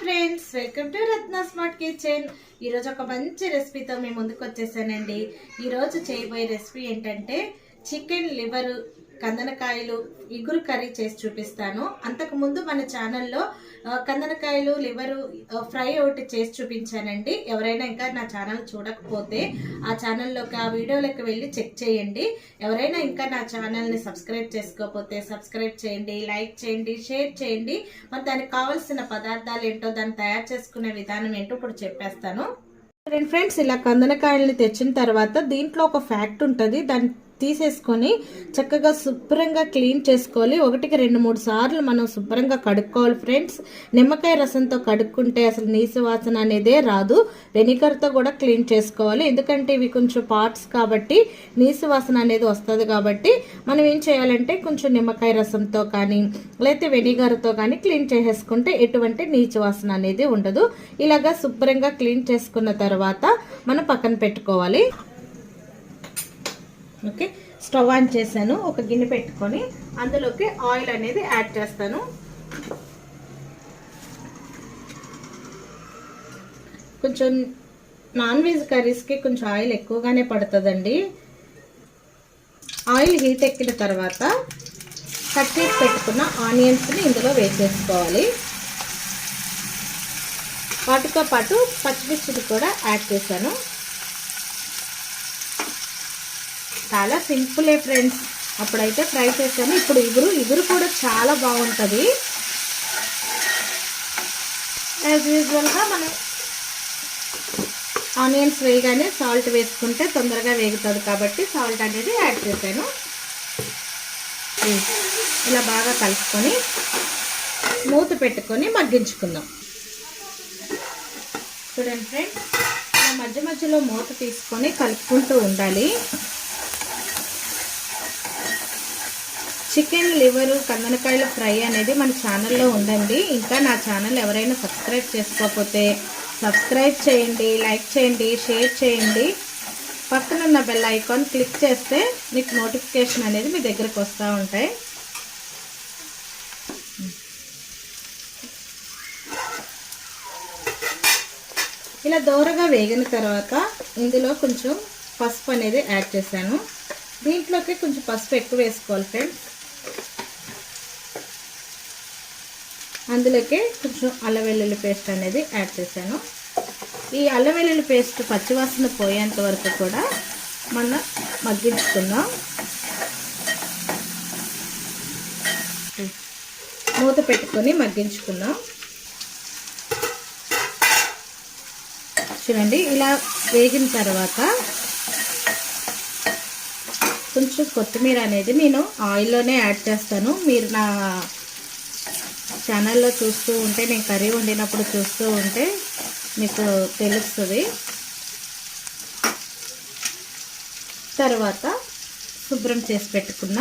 Friends, welcome to Ratna smart kitchen. ఈరోజు ఒక మంచి రెసిపీతో మేము ముందుకు వచ్చేసానండి. ఈరోజు చేయబోయే రెసిపీ ఏంటంటే చికెన్ లివర్ కందనకాయలు ఇగురు కర్రీ చేసి చూపిస్తాను. అంతకుముందు మన ఛానల్లో కందనకాయలు లివరు ఫ్రై ఒకటి చేసి చూపించానండి. ఎవరైనా ఇంకా నా ఛానల్ చూడకపోతే ఆ ఛానల్లోకి ఆ వీడియోలోకి వెళ్ళి చెక్ చేయండి. ఎవరైనా ఇంకా నా ఛానల్ని సబ్స్క్రైబ్ చేసుకోకపోతే సబ్స్క్రైబ్ చేయండి, లైక్ చేయండి, షేర్ చేయండి. మరి దానికి కావాల్సిన పదార్థాలు ఏంటో, దాన్ని తయారు చేసుకునే విధానం ఏంటో ఇప్పుడు చెప్పేస్తాను. ఫ్రెండ్స్, ఇలా కందనకాయల్ని తెచ్చిన తర్వాత దీంట్లో ఒక ఫ్యాక్ట్ ఉంటుంది, దాన్ని తీసేసుకొని చక్కగా శుభ్రంగా క్లీన్ చేసుకోవాలి. 1-2-3 సార్లు మనం శుభ్రంగా కడుక్కోవాలి ఫ్రెండ్స్. నిమ్మకాయ రసంతో కడుక్కుంటే అసలు నీసు వాసన అనేదే రాదు. వెనిగర్తో కూడా క్లీన్ చేసుకోవాలి, ఎందుకంటే ఇవి కొంచెం పార్ట్స్ కాబట్టి నీసు వాసన అనేది వస్తుంది. కాబట్టి మనం ఏం చేయాలంటే కొంచెం నిమ్మకాయ రసంతో కానీ లేకపోతే వెనిగర్తో కానీ క్లీన్ చేసేసుకుంటే ఎటువంటి నీచు వాసన అనేది ఉండదు. ఇలాగా శుభ్రంగా క్లీన్ చేసుకున్న తర్వాత మనం పక్కన పెట్టుకోవాలి. ఓకే, స్టవ్ ఆన్ చేశాను. ఒక గిన్నె పెట్టుకొని అందులోకి ఆయిల్ అనేది యాడ్ చేస్తాను. కొంచెం నాన్ వెజ్ కర్రీస్కి కొంచెం ఆయిల్ ఎక్కువగానే పడుతుందండి. ఆయిల్ హీట్ ఎక్కిన తర్వాత కట్ చేసి పెట్టుకున్న ఆనియన్స్ని ఇందులో వేసేసుకోవాలి. వాటితో పాటు పచ్చిమిర్చిని కూడా యాడ్ చేశాను. చాలా సింపులే ఫ్రెండ్స్. అప్పుడైతే ఫ్రై చేశాను, ఇప్పుడు ఇగురు కూడా చాలా బాగుంటుంది. యాజ్ యూజువల్గా మనం ఆనియన్స్ వేయగానే సాల్ట్ వేసుకుంటే తొందరగా వేగుతుంది కాబట్టి సాల్ట్ అనేది యాడ్ చేశాను. ఇలా బాగా కలుపుకొని మూత పెట్టుకొని మగ్గించుకుందాం. చూడండి ఫ్రెండ్స్, ఇలా మధ్య మధ్యలో మూత తీసుకొని కలుపుకుంటూ ఉండాలి. చికెన్ లివరు కందనకాయల ఫ్రై అనేది మన ఛానల్లో ఉందండి. ఇంకా నా ఛానల్ ఎవరైనా సబ్స్క్రైబ్ చేసుకోకపోతే సబ్స్క్రైబ్ చేయండి, లైక్ చేయండి, షేర్ చేయండి. పక్కన ఉన్న బెల్ ఐకాన్ క్లిక్ చేస్తే మీకు నోటిఫికేషన్ అనేది మీ దగ్గరకు వస్తూ ఉంటాయి. ఇలా దోరగా వేగిన తర్వాత ఇందులో కొంచెం పసుపు అనేది యాడ్ చేశాను. దీంట్లోకి కొంచెం పసుపు ఎక్కువ వేసుకోవాలి ఫ్రెండ్స్. అందులోకి కొంచెం అల్లం వెల్లుల్లి పేస్ట్ అనేది యాడ్ చేశాను. ఈ అల్లం వెల్లుల్లి పేస్ట్ పచ్చివాసన పోయేంత వరకు కూడా మనం మగ్గించుకుందాం. మూత పెట్టుకొని మగ్గించుకుందాం. చూడండి, ఇలా వేగిన తర్వాత కొంచెం కొత్తిమీర అనేది నేను ఆయిల్లోనే యాడ్ చేస్తాను. మీరు నా ఛానల్లో చూస్తూ ఉంటే, నేను కర్రీ వండినప్పుడు చూస్తూ ఉంటే మీకు తెలుస్తుంది. తర్వాత శుభ్రం చేసి పెట్టుకున్న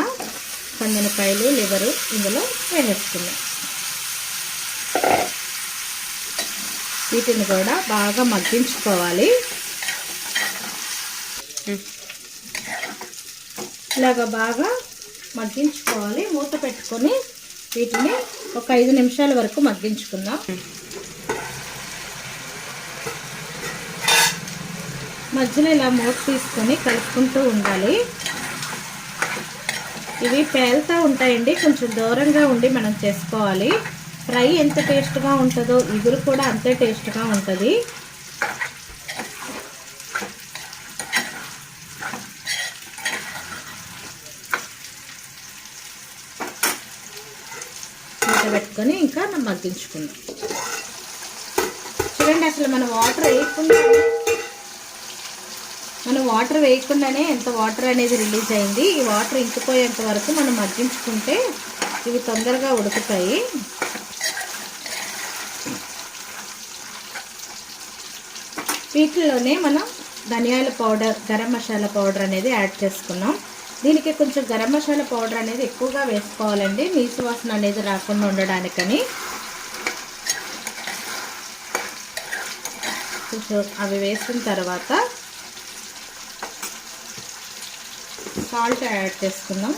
కందనకాయలు లివరు ఇందులో వేసేసుకున్నాం. వీటిని కూడా బాగా మగ్గించుకోవాలి. ఇలాగా బాగా మగ్గించుకోవాలి. మూత పెట్టుకొని వీటిని ఒక 5 నిమిషాల వరకు మగ్గించుకుందాం. మధ్యలో ఇలా మూత తీసుకొని కలుపుకుంటూ ఉండాలి. ఇవి పేలుతూ ఉంటాయండి, కొంచెం దూరంగా ఉండి మనం చేసుకోవాలి. ఫ్రై ఎంత టేస్ట్గా ఉంటుందో ఇగురు కూడా అంతే టేస్ట్గా ఉంటుంది. పెట్టుకొని ఇంకా మగ్గించుకుందాం. చూడండి, అసలు మనం వాటర్ వేయకుండానే ఎంత వాటర్ అనేది రిలీజ్ అయింది. ఈ వాటర్ ఇంకిపోయేంత వరకు మనం మగ్గించుకుంటే ఇవి తొందరగా ఉడుకుతాయి. వీటిలోనే మనం ధనియాల పౌడర్, గరం మసాలా పౌడర్ అనేది యాడ్ చేసుకున్నాం. దీనికి కొంచెం గరం మసాలా పౌడర్ అనేది ఎక్కువగా వేసుకోవాలండి, నీసు వాసన అనేది రాకుండా ఉండడానికని. కొంచెం అవి వేసిన తర్వాత సాల్ట్ యాడ్ చేసుకుందాం.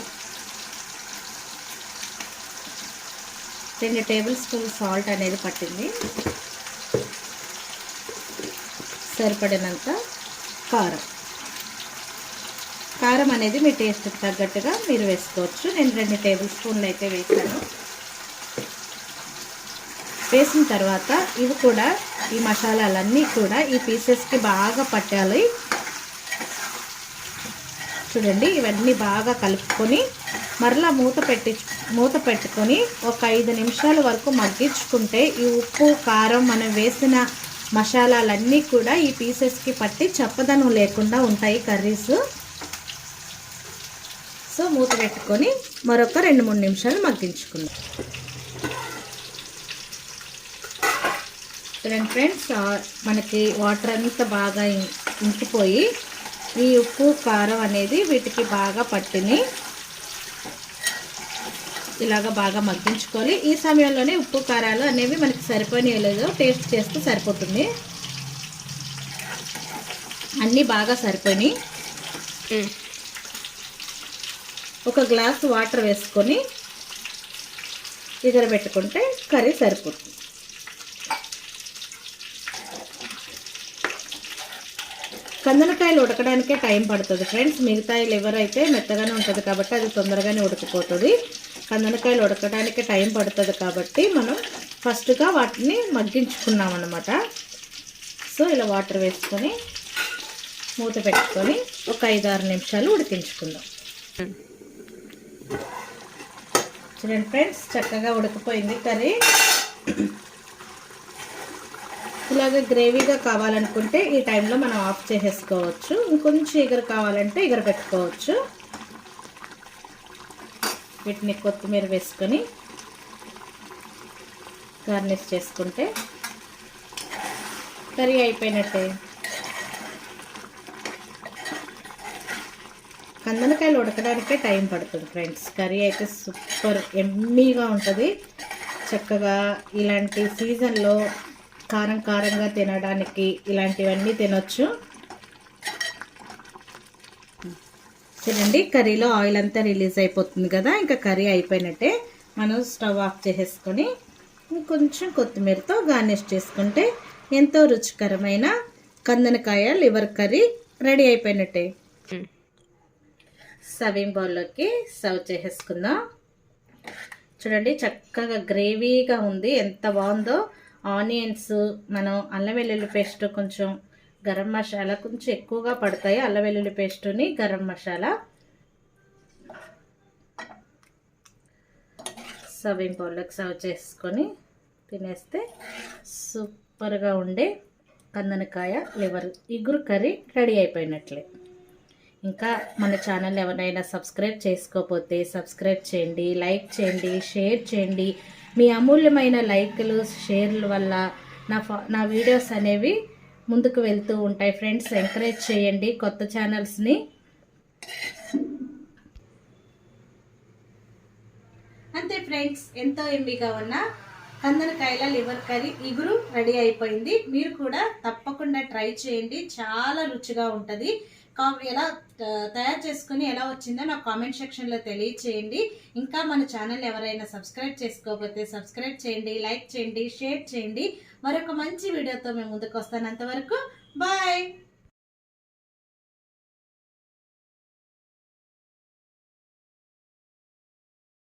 2 టేబుల్ స్పూన్ సాల్ట్ అనేది పట్టింది. సరిపడినంత కారం అనేది మీ టేస్ట్కి తగ్గట్టుగా మీరు వేసుకోవచ్చు. నేను 2 టేబుల్ స్పూన్లు అయితే వేసాను. వేసిన తర్వాత ఇవి కూడా ఈ మసాలాలన్నీ కూడా ఈ పీసెస్కి బాగా పట్టాలి. చూడండి, ఇవన్నీ బాగా కలుపుకొని మరలా మూత పెట్టుకొని ఒక 5 నిమిషాల వరకు మగ్గించుకుంటే ఈ ఉప్పు కారం మనం వేసిన మసాలాలన్నీ కూడా ఈ పీసెస్కి పట్టి చప్పదనం లేకుండా ఉంటాయి కర్రీస్. సో మూత పెట్టుకొని మరొక 2-3 నిమిషాలు మగ్గించుకుందాం. చూడండి ఫ్రెండ్స్, మనకి వాటర్ అంతా బాగా ఇంకిపోయి ఈ ఉప్పు కారం అనేది వీటికి బాగా పట్టిని ఇలాగ బాగా మగ్గించుకోవాలి. ఈ సమయంలోనే ఉప్పు కారాలు అనేవి మనకి సరిపోయినాయో లేదో టేస్ట్ చేస్తే సరిపోతుంది. అన్నీ బాగా సరిపోయినాయి. ఒక గ్లాసు వాటర్ వేసుకొని పెట్టుకుంటే కర్రీ సరిపోతుంది. కందనకాయలు ఉడకడానికే టైం పడుతుంది ఫ్రెండ్స్. మిగతా లివర్ అయితే మెత్తగానే ఉంటుంది కాబట్టి అది తొందరగానే ఉడికిపోతుంది. కందనకాయలు ఉడకడానికి టైం పడుతుంది కాబట్టి మనం ఫస్ట్గా వాటిని మగ్గించుకున్నాం అన్నమాట. సో ఇలా వాటర్ వేసుకొని మూత పెట్టుకొని ఒక 5-6 నిమిషాలు ఉడికించుకుందాం. చూడండి ఫ్రెండ్స్, చక్కగా ఉడికిపోయింది కర్రీ. ఇలాగ గ్రేవీగా కావాలనుకుంటే ఈ టైంలో మనం ఆఫ్ చేసేసుకోవచ్చు. ఇంకొంచెం ఎగరు కావాలంటే ఎగర పెట్టుకోవచ్చు. వీటిని కొత్తిమీర వేసుకొని గార్నిష్ చేసుకుంటే కర్రీ అయిపోయినట్టే. కందనకాయలు ఉడకడానికే టైం పడుతుంది ఫ్రెండ్స్. కర్రీ అయితే సూపర్ ఎమ్మీగా ఉంటుంది. చక్కగా ఇలాంటి సీజన్లో కారంగా తినడానికి ఇలాంటివన్నీ తినొచ్చు. చూడండి, కర్రీలో ఆయిల్ అంతా రిలీజ్ అయిపోతుంది కదా, ఇంకా కర్రీ అయిపోయినట్టే. మనం స్టవ్ ఆఫ్ చేసేసుకొని కొంచెం కొత్తిమీరతో గార్నిష్ చేసుకుంటే ఎంతో రుచికరమైన కందనకాయ లివర్ కర్రీ రెడీ అయిపోయినట్టే. సర్వింగ్ బౌల్లోకి సర్వ్ చేసేసుకుందాం. చూడండి, చక్కగా గ్రేవీగా ఉంది, ఎంత బాగుందో. ఆనియన్స్, మనం అల్లం వెల్లుల్లి పేస్ట్, కొంచెం గరం మసాలా కొంచెం ఎక్కువగా పడతాయి. అల్లం వెల్లుల్లి పేస్టుని గరం మసాలా. సర్వింగ్ బౌల్లోకి సర్వ్ చేసుకొని తినేస్తే సూపర్గా ఉండే కందనకాయ లివర్ ఇగురు కర్రీ రెడీ అయిపోయినట్లే. ఇంకా మన ఛానల్ ఎవరైనా సబ్స్క్రైబ్ చేసుకోకపోతే సబ్స్క్రైబ్ చేయండి, లైక్ చేయండి, షేర్ చేయండి. మీ అమూల్యమైన లైక్లు, షేర్ల వల్ల నా వీడియోస్ అనేవి ముందుకు వెళ్తూ ఉంటాయి ఫ్రెండ్స్. ఎంకరేజ్ చేయండి కొత్త ఛానల్స్ని. అంతే ఫ్రెండ్స్, ఎంతో ఎమ్మిగా ఉన్న కందనకాయల లివర్ కర్రీ ఇగురు రెడీ అయిపోయింది. మీరు కూడా తప్పకుండా ట్రై చేయండి, చాలా రుచిగా ఉంటుంది. ఎలా తయారు చేసుకుని ఎలా వచ్చిందో నాకు కామెంట్ సెక్షన్లో తెలియచేయండి. ఇంకా మన ఛానల్ ఎవరైనా సబ్స్క్రైబ్ చేసుకోకపోతే సబ్స్క్రైబ్ చేయండి, లైక్ చేయండి, షేర్ చేయండి. మరొక మంచి వీడియోతో మేము ముందుకు వస్తాను. అంతవరకు బాయ్.